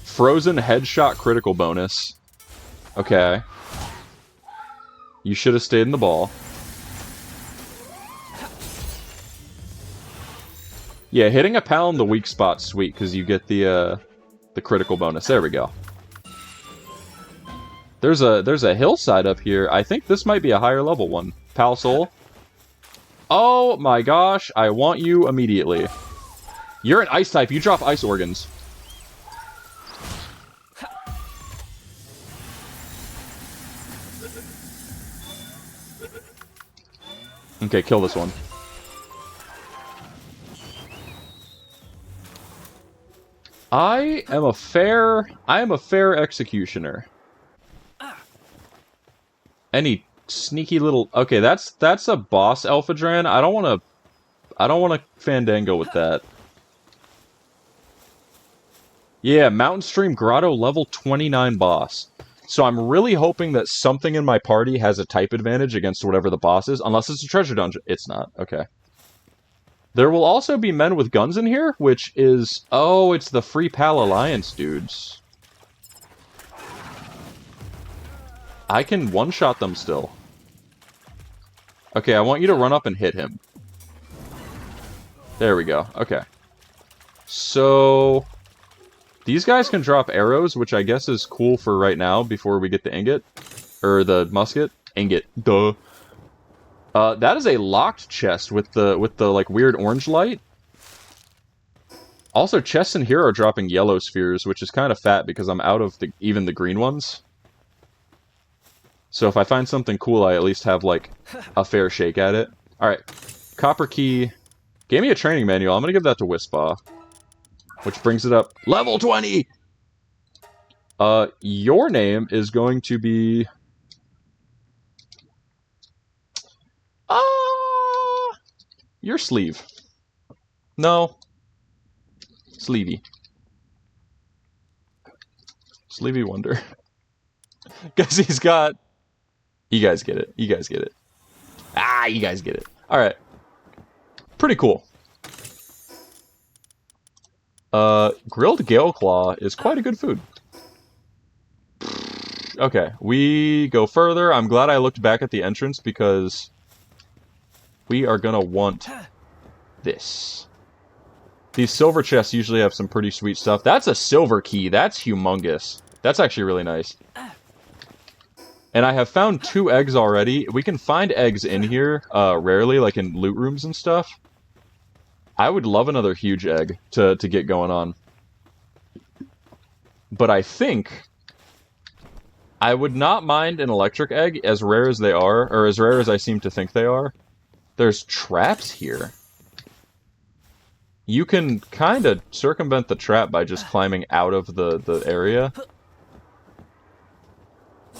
Frozen headshot critical bonus. Okay. You should have stayed in the ball. Yeah, hitting a pal in the weak spot's sweet, because you get the critical bonus. There we go. There's a hillside up here. I think this might be a higher level one. Pal Soul. Oh my gosh, I want you immediately. You're an ice type, you drop ice organs. Okay, kill this one. I am a fair executioner. Any sneaky little... Okay, that's a boss Elphadran. I don't wanna Fandango with that. Yeah, Mountain Stream Grotto level 29 boss. So I'm really hoping that something in my party has a type advantage against whatever the boss is, unless it's a treasure dungeon. It's not. Okay. There will also be men with guns in here, which is... Oh, it's the Free Pal Alliance dudes. I can one-shot them still. Okay, I want you to run up and hit him. There we go. Okay. So... These guys can drop arrows, which I guess is cool for right now, before we get the ingot. Or the musket. Ingot. Duh. That is a locked chest with the like weird orange light. Also, chests in here are dropping yellow spheres, which is kind of fat because I'm out of even the green ones. So if I find something cool, I at least have like a fair shake at it. Alright. Copper key. Gave me a training manual. I'm gonna give that to Wispa. Which brings it up. Level 20! Your name is going to be... Your sleeve. No. Sleevey. Sleevey Wonder. Because he's got... You guys get it. You guys get it. Ah, you guys get it. Alright. Pretty cool. Grilled Gale Claw is quite a good food. Okay, we go further. I'm glad I looked back at the entrance because we are gonna want this. These silver chests usually have some pretty sweet stuff. That's a silver key. That's humongous. That's actually really nice. And I have found 2 eggs already. We can find eggs in here, rarely, like in loot rooms and stuff. I would love another huge egg to get going on. But I think I would not mind an electric egg, as rare as they are, or as rare as I seem to think they are. There's traps here. You can kind of circumvent the trap by just climbing out of the area.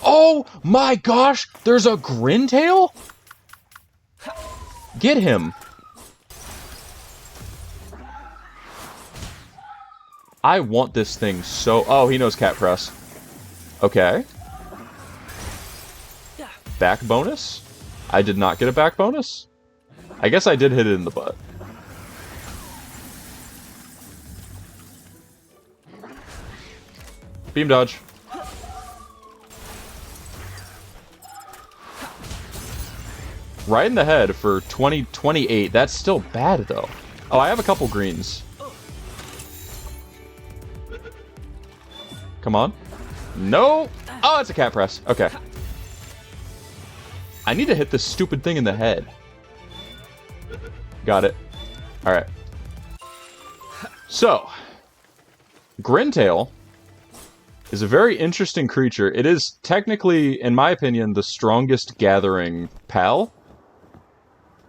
Oh my gosh! There's a Grintail? Get him! I want this thing so... Oh, he knows cat press. Okay. Back bonus? I did not get a back bonus? I guess I did hit it in the butt. Beam dodge. Right in the head for 28. That's still bad, though. Oh, I have a couple greens. Come on. No! Oh, it's a cat press. Okay. I need to hit this stupid thing in the head. Got it. Alright. So, Grintail is a very interesting creature. It is technically, in my opinion, the strongest gathering pal.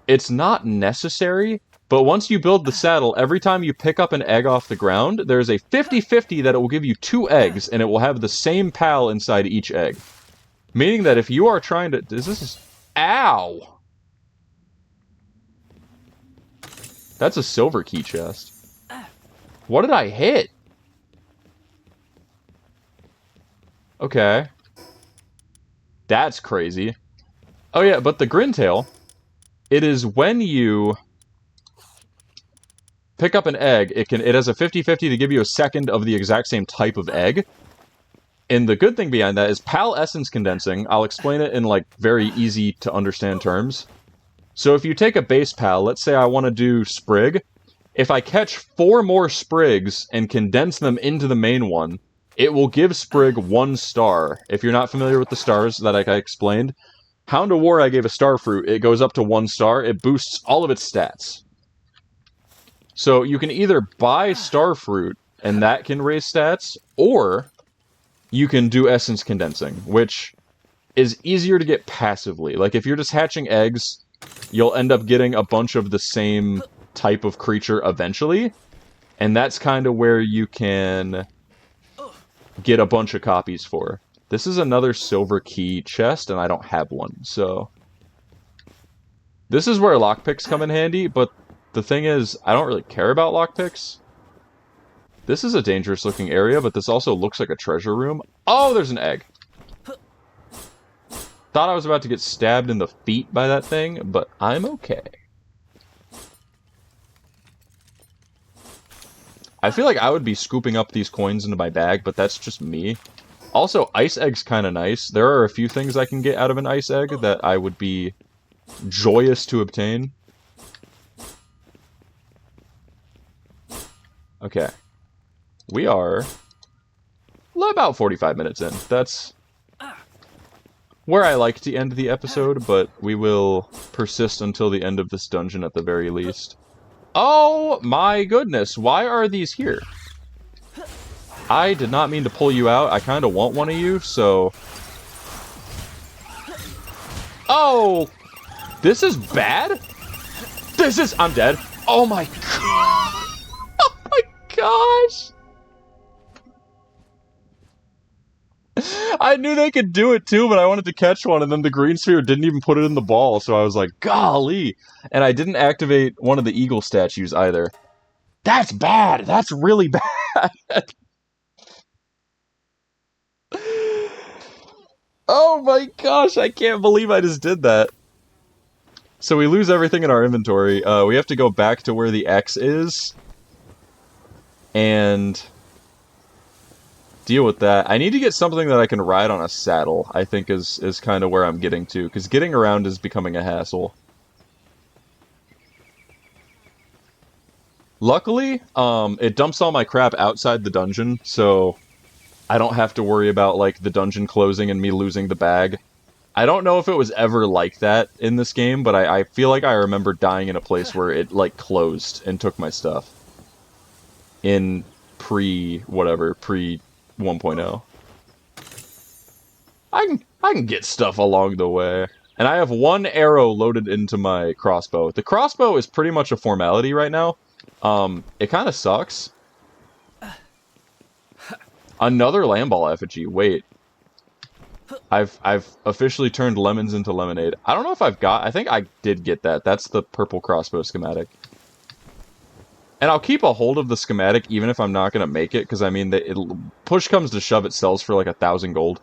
It's not necessary, but once you build the saddle, every time you pick up an egg off the ground, there's a 50-50 that it will give you 2 eggs, and it will have the same pal inside each egg. Meaning that if you are trying to... Ow! That's a silver key chest. What did I hit? Okay. That's crazy. Oh yeah, but the Grintail, it is when you pick up an egg, it has a 50-50 to give you a second of the exact same type of egg. And the good thing behind that is PAL essence condensing. I'll explain it in like very easy to understand terms. So if you take a base PAL, let's say I want to do Sprig, if I catch 4 more Sprigs and condense them into the main one, it will give Sprig 1 star. If you're not familiar with the stars that I explained, Hound of War I gave a star fruit, it goes up to 1 star, it boosts all of its stats. So you can either buy star fruit, and that can raise stats, or you can do essence condensing, which is easier to get passively. Like, if you're just hatching eggs, you'll end up getting a bunch of the same type of creature eventually, and that's kind of where you can get a bunch of copies for. This is another silver key chest, and I don't have one, so... This is where lockpicks come in handy, but the thing is, I don't really care about lockpicks. This is a dangerous looking area, but this also looks like a treasure room. Oh, there's an egg! Thought I was about to get stabbed in the feet by that thing, but I'm okay. I feel like I would be scooping up these coins into my bag, but that's just me. Also, ice egg's kind of nice. There are a few things I can get out of an ice egg that I would be joyous to obtain. Okay. We are about 45 minutes in. That's where I like to end the episode, but we will persist until the end of this dungeon at the very least. Oh my goodness, why are these here? I did not mean to pull you out. I kind of want one of you, so... Oh! This is bad? This is... I'm dead. Oh my god! Oh my gosh! I knew they could do it too, but I wanted to catch one, and then the green sphere didn't even put it in the ball, so I was like, golly! And I didn't activate one of the eagle statues either. That's bad! That's really bad! Oh my gosh, I can't believe I just did that. So we lose everything in our inventory. We have to go back to where the X is. And... deal with that. I need to get something that I can ride on a saddle, I think is kind of where I'm getting to. Because getting around is becoming a hassle. Luckily, it dumps all my crap outside the dungeon, so... I don't have to worry about, like, the dungeon closing and me losing the bag. I don't know if it was ever like that in this game, but I feel like I remember dying in a place where it, like, closed and took my stuff. In pre-whatever, pre-1.0. I can get stuff along the way. And I have 1 arrow loaded into my crossbow. The crossbow is pretty much a formality right now. It kind of sucks. Another Lamball effigy. Wait. I've officially turned lemons into lemonade. I don't know if I've got... I think I did get that. That's the purple crossbow schematic. And I'll keep a hold of the schematic even if I'm not going to make it, because, I mean, push comes to shove, it sells for like 1,000 gold.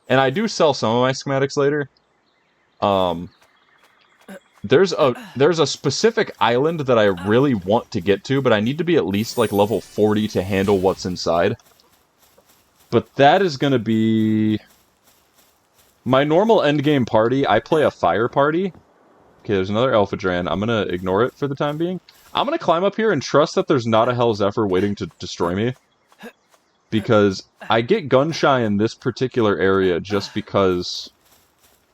And I do sell some of my schematics later. There's a specific island that I really want to get to, but I need to be at least, like, level 40 to handle what's inside. But that is going to be... my normal endgame party. I play a fire party. Okay, there's another Elphadran. I'm going to ignore it for the time being. I'm going to climb up here and trust that there's not a Hell Zephyr waiting to destroy me. Because I get gun-shy in this particular area just because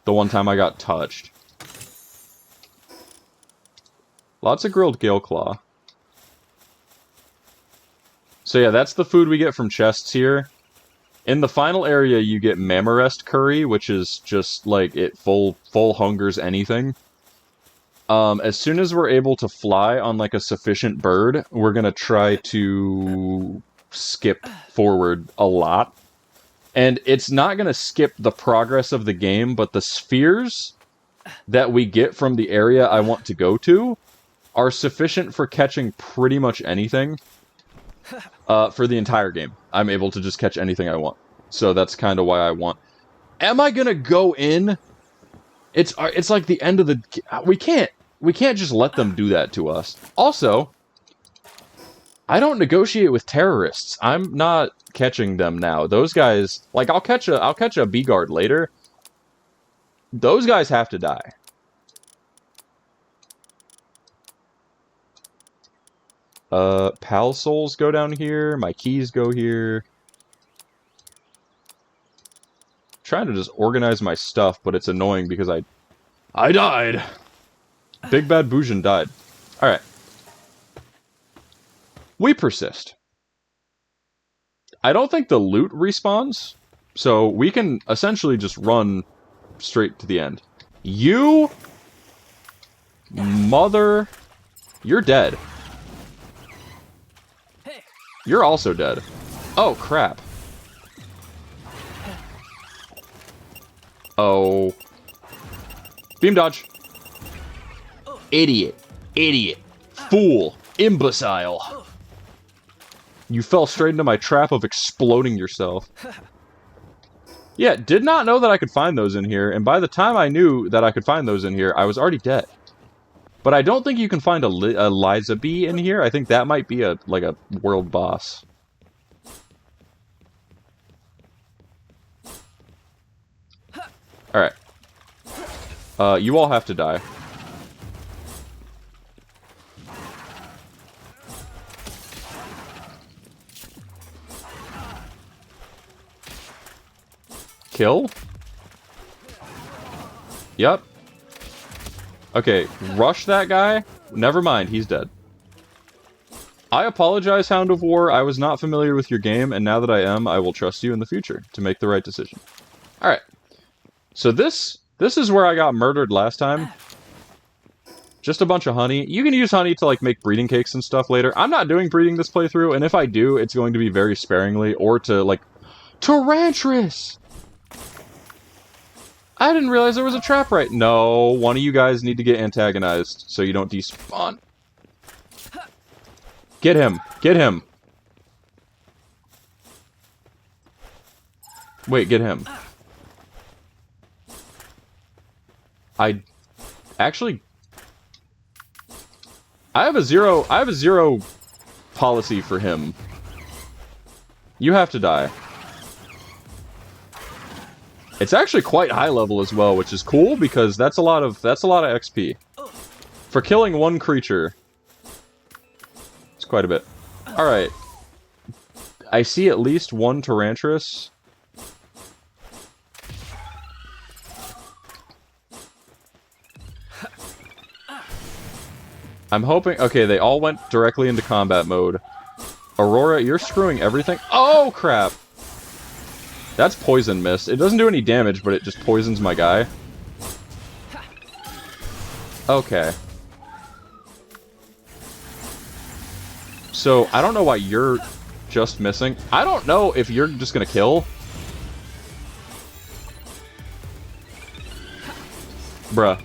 the one time I got touched. Lots of grilled Gale Claw. So yeah, that's the food we get from chests here. In the final area, you get Mammorest Curry, which is just, like, it full hungers anything. As soon as we're able to fly on, like, a sufficient bird, we're gonna try to skip forward a lot. And it's not gonna skip the progress of the game, but the spheres that we get from the area I want to go to are sufficient for catching pretty much anything. for the entire game. I'm able to just catch anything I want. So that's kind of why I want... Am I gonna go in? It's like the end of the... We can't just let them do that to us. Also, I don't negotiate with terrorists. I'm not catching them now. Those guys... Like, I'll catch a B-guard later. Those guys have to die. Pal souls go down here. My keys go here. I'm trying to just organize my stuff, but it's annoying because I died. Big Bad Boujin died. Alright. We persist. I don't think the loot respawns, so we can essentially just run straight to the end. You... Mother... You're dead. You're also dead. Oh, crap. Oh. Beam dodge. Idiot. Idiot. Fool. Imbecile. You fell straight into my trap of exploding yourself. Yeah, did not know that I could find those in here, and by the time I knew that I could find those in here, I was already dead. But I don't think you can find a Liza Bee in here. I think that might be like a world boss. Alright. You all have to die. Kill? Yep. Okay, rush that guy. Never mind, he's dead. I apologize, Hound of War. I was not familiar with your game, and now that I am, I will trust you in the future to make the right decision. Alright. So this is where I got murdered last time. Just a bunch of honey. You can use honey to, like, make breeding cakes and stuff later. I'm not doing breeding this playthrough, and if I do, it's going to be very sparingly, or to, like... Tarantras! I didn't realize there was a trap right... No, one of you guys need to get antagonized, so you don't despawn. Get him! Get him! Wait, get him. Actually... I have a zero policy for him. You have to die. It's actually quite high level as well, which is cool because that's a lot of XP. For killing one creature. It's quite a bit. Alright. I see at least one Tarantras. I'm hoping... Okay, they all went directly into combat mode. Aurora, you're screwing everything... Oh, crap! That's Poison Mist. It doesn't do any damage, but it just poisons my guy. Okay. So, I don't know why you're just missing. I don't know if you're just gonna kill. Bruh.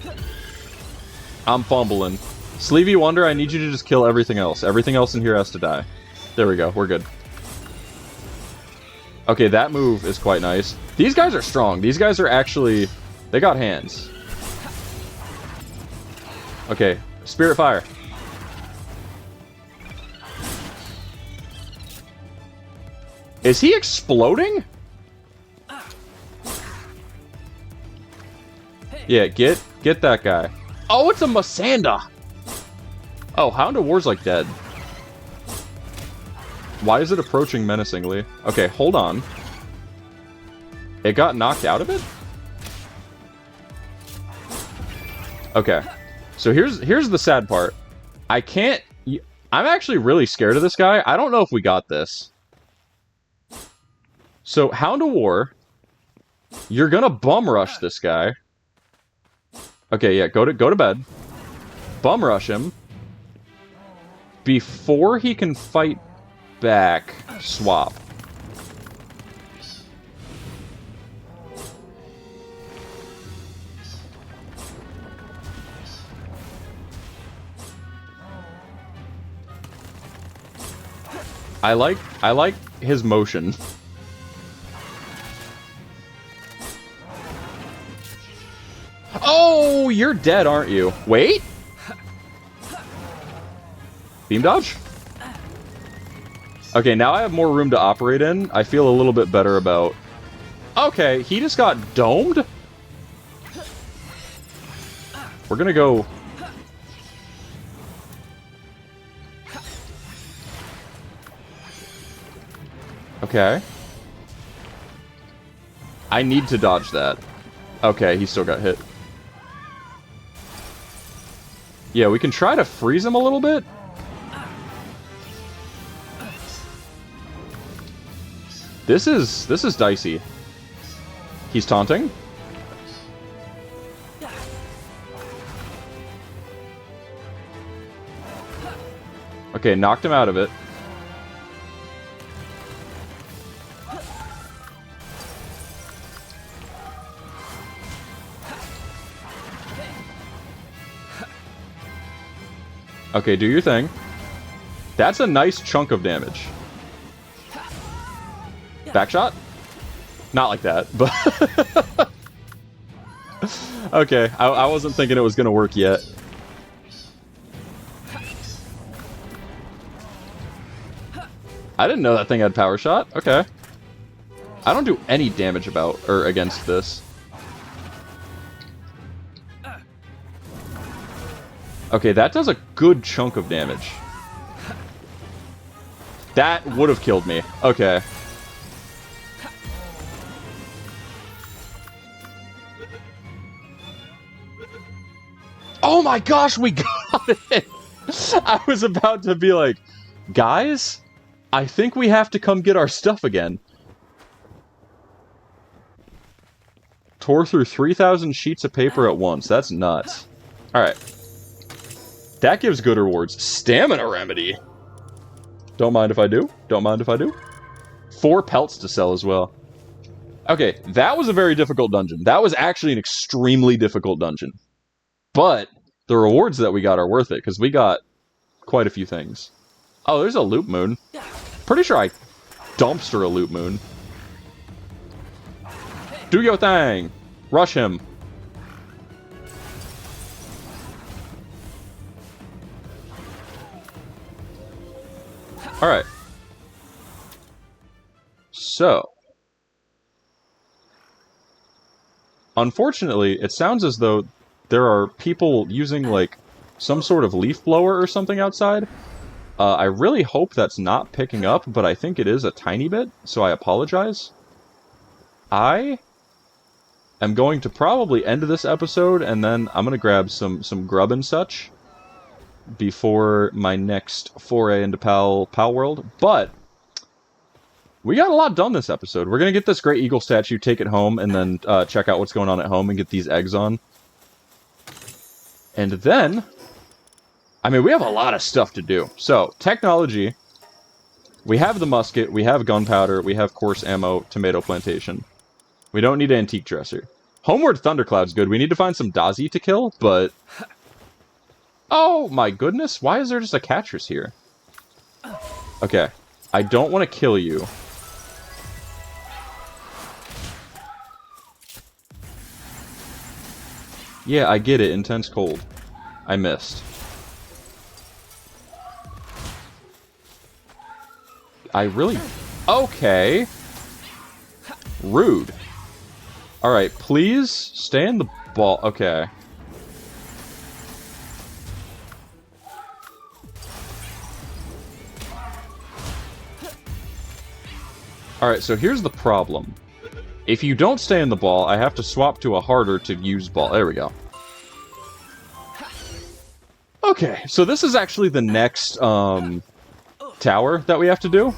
I'm fumbling. Sleevey Wonder, I need you to just kill everything else. Everything else in here has to die. There we go, we're good. Okay, that move is quite nice. These guys are strong. These guys are actually... They got hands. Okay, Spirit Fire. Is he exploding? Yeah, get that guy. Oh, it's a Masanda! Oh, Hound of War's like dead. Why is it approaching menacingly? Okay, hold on. It got knocked out of it? Okay. So here's the sad part. I can't... I'm actually really scared of this guy. I don't know if we got this. So, Hound of War. You're gonna bum rush this guy. Okay, yeah, go to bed. Bum rush him. Before he can fight back, swap. I like his motion. Oh, you're dead, aren't you? Wait. Beam dodge? Okay, now I have more room to operate in. I feel a little bit better about... Okay, he just got domed? We're gonna go... Okay. I need to dodge that. Okay, he still got hit. Yeah, we can try to freeze him a little bit. This is dicey. He's taunting. Okay, knocked him out of it. Okay, do your thing. That's a nice chunk of damage. Backshot? Not like that, but... Okay, I wasn't thinking it was gonna work yet. I didn't know that thing had power shot. Okay. I don't do any damage against this. Okay, that does a good chunk of damage. That would have killed me. Okay. Oh my gosh, we got it! I was about to be like, guys, I think we have to come get our stuff again. Tore through 3,000 sheets of paper at once. That's nuts. Alright. That gives good rewards. Stamina remedy. Don't mind if I do. Don't mind if I do. 4 pelts to sell as well. Okay, that was a very difficult dungeon. That was actually an extremely difficult dungeon. But the rewards that we got are worth it, because we got quite a few things. Oh, there's a loop moon. Pretty sure I dumpster a loop moon. Do your thing! Rush him. Alright. So. Unfortunately, it sounds as though there are people using, like, some sort of leaf blower or something outside. I really hope that's not picking up, but I think it is a tiny bit, so I apologize. I am going to probably end this episode, and then I'm going to grab some grub and such before my next foray into Palworld. But we got a lot done this episode. We're going to get this Great Eagle statue, take it home, and then check out what's going on at home and get these eggs on. And then, I mean, we have a lot of stuff to do. So, technology, we have the musket, we have gunpowder, we have coarse ammo, tomato plantation. We don't need an antique dresser. Homeward Thundercloud's good. We need to find some Dazi to kill, but... Oh my goodness, why is there just a catcher's here? Okay, I don't want to kill you. Yeah, I get it, intense cold. I missed. I really... Okay. Rude. Alright, please stay in the ball. Okay. Alright, so here's the problem. If you don't stay in the ball, I have to swap to a harder to use ball. There we go. Okay, so this is actually the next tower that we have to do.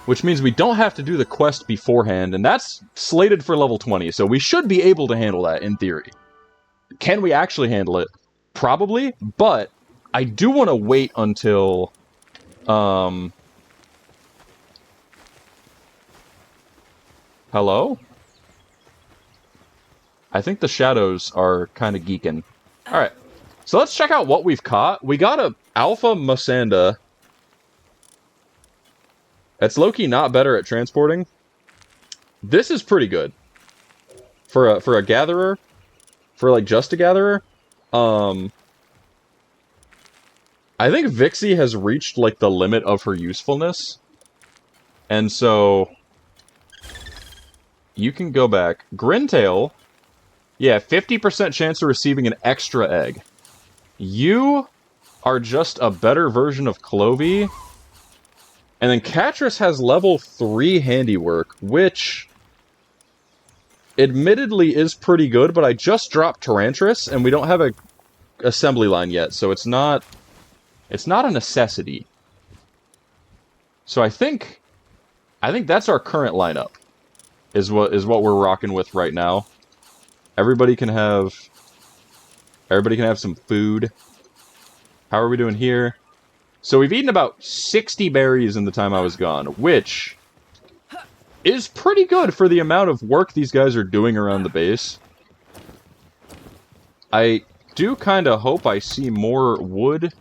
Which means we don't have to do the quest beforehand, and that's slated for level 20, so we should be able to handle that, in theory. Can we actually handle it? Probably, but I do want to wait until... Hello? I think the shadows are kind of geeking. Alright, so let's check out what we've caught. We got a Alpha Masanda. It's low-key not better at transporting. This is pretty good. For a gatherer, for like just a gatherer, I think Vixie has reached like the limit of her usefulness. And so you can go back. Grintail, yeah, 50% chance of receiving an extra egg. You are just a better version of Clovey. And then Catrice has level 3 handiwork, which admittedly is pretty good, but I just dropped Tyrantris, and we don't have a assembly line yet, so it's not a necessity. So I think that's our current lineup, is what we're rocking with right now. Everybody can have some food. How are we doing here? So we've eaten about 60 berries in the time I was gone, which is pretty good for the amount of work these guys are doing around the base. I do kind of hope I see more wood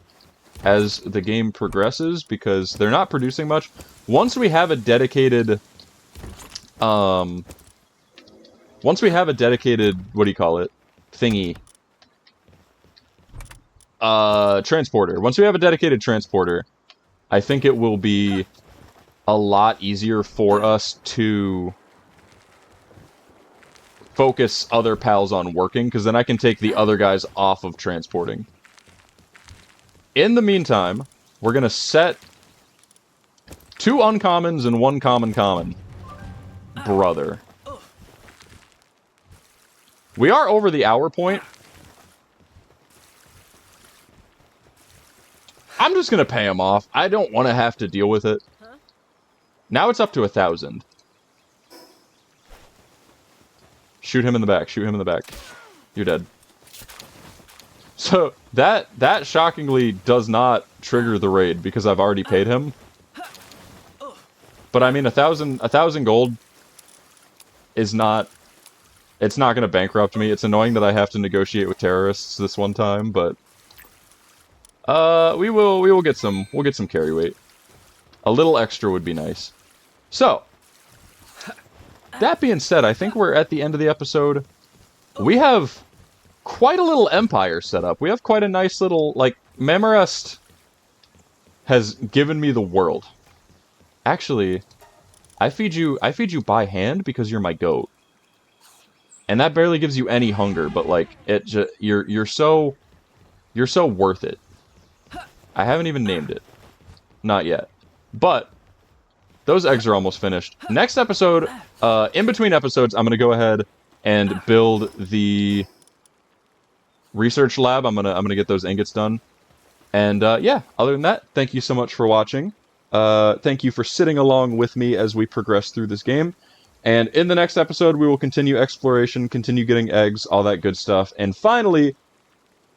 as the game progresses, because they're not producing much. Once we have a dedicated, what do you call it? Thingy. Transporter. Once we have a dedicated transporter, I think it will be a lot easier for us to focus other pals on working, because then I can take the other guys off of transporting. In the meantime, we're going to set 2 uncommons and 1 common. Brother. We are over the hour point. I'm just going to pay him off. I don't want to have to deal with it. Now it's up to 1,000. Shoot him in the back. Shoot him in the back. You're dead. So, that shockingly does not trigger the raid, because I've already paid him. But I mean, 1,000 gold is not... It's not going to bankrupt me. It's annoying that I have to negotiate with terrorists this one time, but... we will get some... We'll get some carry weight. A little extra would be nice. So, that being said, I think we're at the end of the episode. We have quite a little empire set up. We have quite a nice little, like, Memorest has given me the world. Actually, I feed you by hand because you're my goat. And that barely gives you any hunger, but like you're so worth it. I haven't even named it. Not yet. But those eggs are almost finished. Next episode, in between episodes, I'm going to go ahead and build the research lab. I'm gonna get those ingots done. And yeah, other than that, thank you so much for watching. Thank you for sitting along with me as we progress through this game. And in the next episode, we will continue exploration, continue getting eggs, all that good stuff. And finally,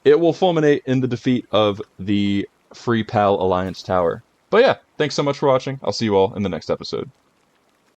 it will fulminate in the defeat of the Free Pal Alliance Tower. But yeah, thanks so much for watching. I'll see you all in the next episode.